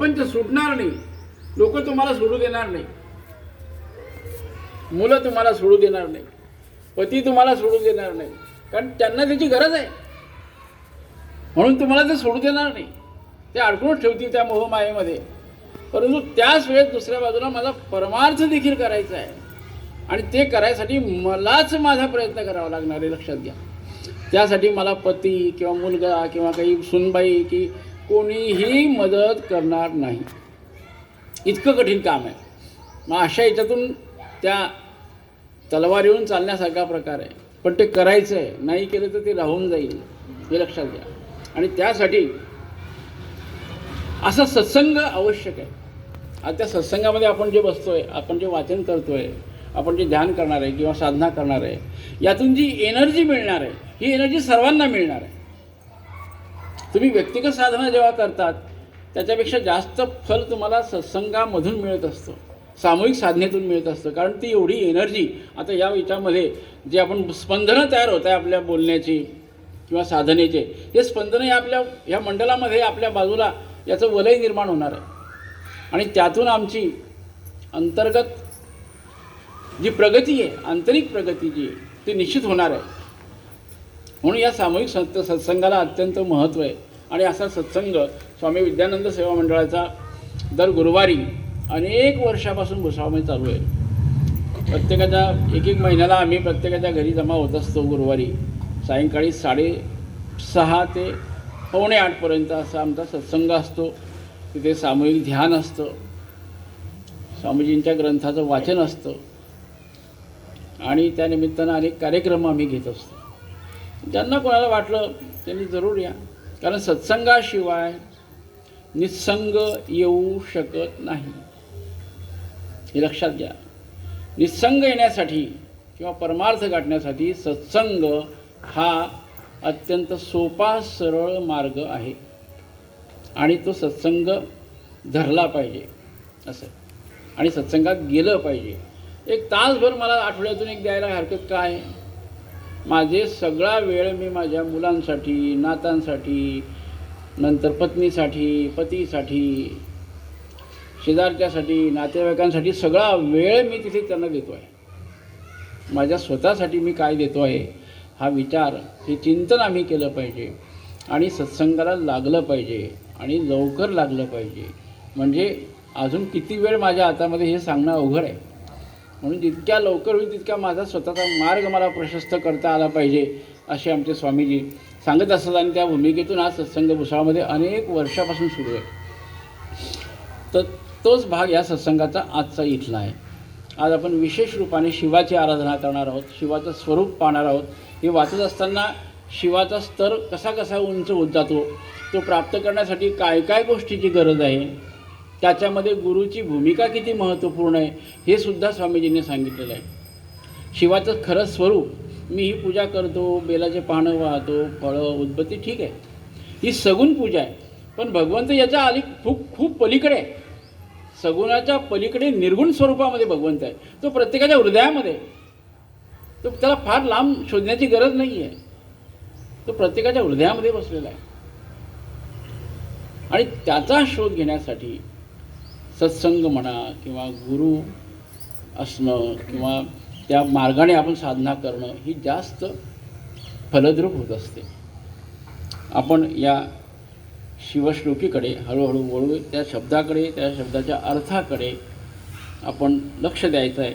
प्रपंच सुटणार नाही, लोक तुम्हाला सोडू देणार नाही, मुलं तुम्हाला सोडू देणार नाही, पती तुम्हाला सोडू देणार नाही, कारण त्यांना त्याची गरज आहे म्हणून तुम्हाला ते सोडू देणार नाही. ते अडकून ठेवतील त्या मोहमायेमध्ये. परंतु त्याच वेळेस दुसऱ्या बाजूला मला परमार्थ देखील करायचा आहे आणि ते करायसाठी मलाच माझा प्रयत्न करावा लागणार आहे, लक्षात घ्या. त्यासाठी मला पती किंवा मुलगा किंवा काही सुनबाई की कोणीही मदत करणार नाही. इतकं कठीण काम आहे. मग अशा याच्यातून त्या तलवार येऊन चालण्यासारखा प्रकार आहे, पण ते करायचं आहे. नाही केलं तर ते राहून जाईल, हे लक्षात घ्या. आणि त्यासाठी असा सत्संग आवश्यक आहे. आता त्या सत्संगामध्ये आपण जे बसतोय, आपण जे वाचन करतोय, आपण जे ध्यान करणार आहे किंवा साधना करणार आहे, यातून जी एनर्जी मिळणार आहे ही एनर्जी सर्वांना मिळणार आहे. तुम्ही व्यक्तिगत साधना जेव्हा करतात त्याच्यापेक्षा जास्त फल तुम्हाला सत्संगामधून मिळत असतं, सामूहिक साधनेतून मिळत असतं. कारण ती एवढी एनर्जी आता या याच्यामध्ये जे आपण स्पंदनं तयार होत आहे आपल्या बोलण्याची किंवा साधनेचे, हे स्पंदनं आपल्या ह्या मंडळामध्ये आपल्या बाजूला याचं वलय निर्माण होणार आहे आणि त्यातून आमची अंतर्गत जी प्रगती आहे, आंतरिक प्रगती जी आहे ती निश्चित होणार आहे. म्हणून या सामूहिक सत्संगाला अत्यंत महत्त्व आहे. आणि असा सत्संग स्वामी विद्यानंद सेवा मंडळाचा दर गुरुवारी अनेक वर्षापासून भुसावळमध्ये चालू आहे. प्रत्येकाच्या एक महिन्याला आम्ही प्रत्येकाच्या घरी जमा होत असतो. गुरुवारी सायंकाळी 6:30 ते 7:45 असा आमचा सत्संग असतो. तिथे सामूहिक ध्यान असतं, स्वामीजींच्या ग्रंथाचं वाचन असतं आणि त्यानिमित्तानं अनेक कार्यक्रम आम्ही घेत असतो. ज्यांना कोणाला वाटलं त्यांनी जरूर या, कारण सत्संगाशिवाय निस्संग येऊ शकत नाही, हे लक्षात घ्या. निस्संग येण्यासाठी किंवा परमार्थ गाठण्यासाठी सत्संग हा अत्यंत सोपा सरळ मार्ग आहे आणि तो सत्संग धरला पाहिजे असं, आणि सत्संगात गेलं पाहिजे. एक तासभर मला आठवड्यातून एक द्यायला हरकत काय? माझे सगळा वेळ मी माझ्या मुलांसाठी, नातांसाठी, नंतर पत्नीसाठी, पतीसाठी, शेजारच्यासाठी, नातेवाईकांसाठी सगळा वेळ मी तिथे त्यांना देतो आहे. माझ्या स्वतःसाठी मी काय देतो आहे हा विचार, हे चिंतन आम्ही केलं पाहिजे आणि सत्संगाला लागलं पाहिजे आणि लवकर लागलं पाहिजे. म्हणजे अजून किती वेळ माझ्या हातामध्ये हे सांगणं अवघड आहे. म्हणून जितक्या लवकर होईल तितका माझा स्वतःचा मार्ग मला प्रशस्त करता आला पाहिजे असे आमचे स्वामीजी सांगत असतात. आणि त्या भूमिकेतून आज सत्संग भुसावळमध्ये अनेक वर्षापासून सुरू आहे. तर तोच भाग या सत्संगाचा आजचा इथला आहे. आज आपण विशेष रूपाने शिवाची आराधना करणार आहोत, शिवाचं स्वरूप पाहणार आहोत. हे वाचत असताना शिवाचा स्तर कसा कसा उंच होत जातो, तो प्राप्त करण्यासाठी काय काय गोष्टीची गरज आहे, त्याच्यामध्ये गुरुची भूमिका किती महत्त्वपूर्ण आहे हे सुद्धा स्वामीजींनी सांगितलेलं आहे. शिवाचं खरं स्वरूप, मी ही पूजा करतो, बेलाचे पानं वाहतो, फळं, उदबत्ती, ठीक आहे, ही सगुण पूजा आहे. पण भगवंत याच्या आली खूप पलीकडे आहे. सगुणाच्या पलीकडे निर्गुण स्वरूपामध्ये भगवंत आहे. तो प्रत्येकाच्या हृदयामध्ये, तो त्याला फार लांब शोधण्याची गरज नाही आहे. तो प्रत्येकाच्या हृदयामध्ये बसलेला आहे आणि त्याचा शोध घेण्यासाठी सत्संग म्हणा किंवा गुरु असणं किंवा त्या मार्गाने आपण साधना करणं ही जास्त फलद्रूप होत असते. आपण या शिवश्लोकीकडे हळूहळू वळू, त्या शब्दाकडे, त्या शब्दाच्या अर्थाकडे आपण लक्ष द्यायचं आहे.